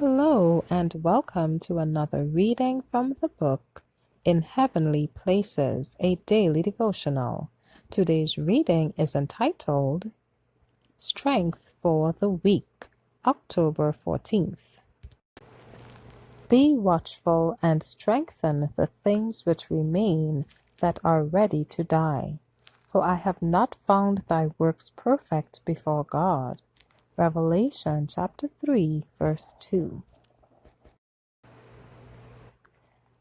Hello and welcome to another reading from the book In Heavenly Places, a daily devotional. Today's reading is entitled Strength for the Weak, October 14th. Be watchful and strengthen the things which remain that are ready to die, for I have not found thy works perfect before God. Revelation chapter 3, verse 2.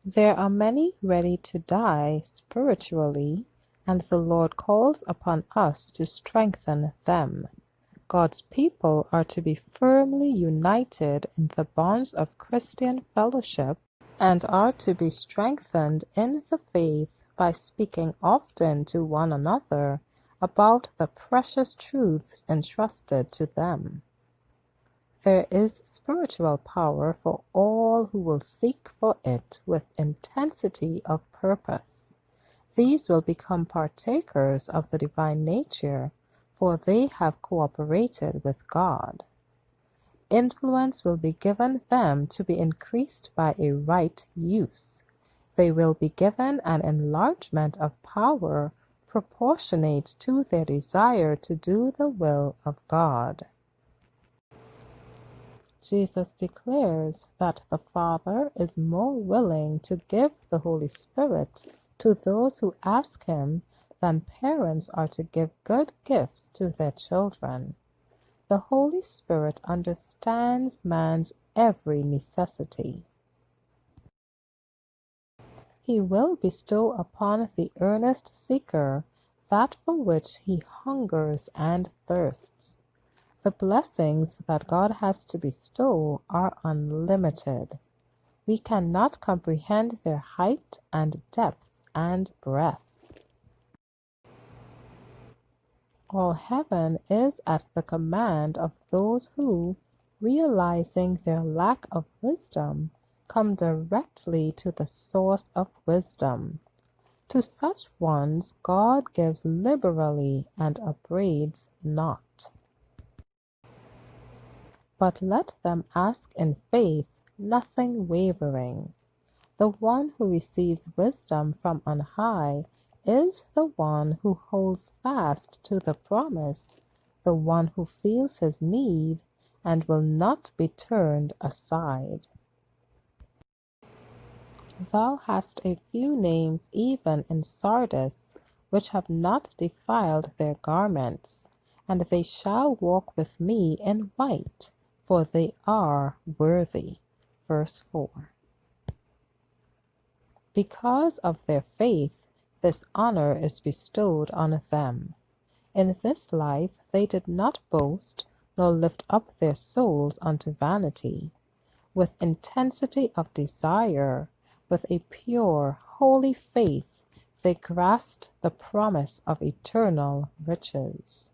There are many ready to die spiritually, and the Lord calls upon us to strengthen them. God's people are to be firmly united in the bonds of Christian fellowship and are to be strengthened in the faith by speaking often to one another about the precious truths entrusted to them. There is spiritual power for all who will seek for it with intensity of purpose. These will become partakers of the divine nature, for they have cooperated with God. Influence will be given them to be increased by a right use. They will be given an enlargement of power proportionate to their desire to do the will of God. Jesus declares that the Father is more willing to give the Holy Spirit to those who ask Him than parents are to give good gifts to their children. The Holy Spirit understands man's every necessity. He will bestow upon the earnest seeker that for which he hungers and thirsts. The blessings that God has to bestow are unlimited. We cannot comprehend their height and depth and breadth. All heaven is at the command of those who, realizing their lack of wisdom, come directly to the source of wisdom. To such ones God gives liberally and upbraids not. But let them ask in faith, nothing wavering. The one who receives wisdom from on high is the one who holds fast to the promise, the one who feels his need and will not be turned aside. Thou hast a few names even in Sardis, which have not defiled their garments, and they shall walk with me in white, for they are worthy. Verse 4. Because of their faith, this honor is bestowed on them. In this life they did not boast, nor lift up their souls unto vanity. With intensity of desire, with a pure, holy faith, they grasped the promise of eternal riches.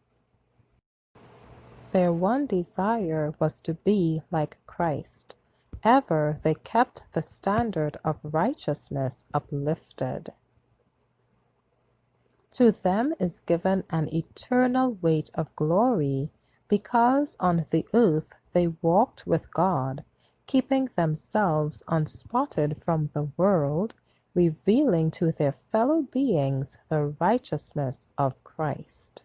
Their one desire was to be like Christ. Ever they kept the standard of righteousness uplifted. To them is given an eternal weight of glory, because on the earth they walked with God, keeping themselves unspotted from the world, revealing to their fellow beings the righteousness of Christ.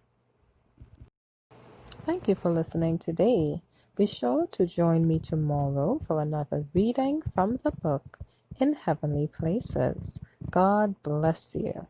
Thank you for listening today. Be sure to join me tomorrow for another reading from the book In Heavenly Places. God bless you.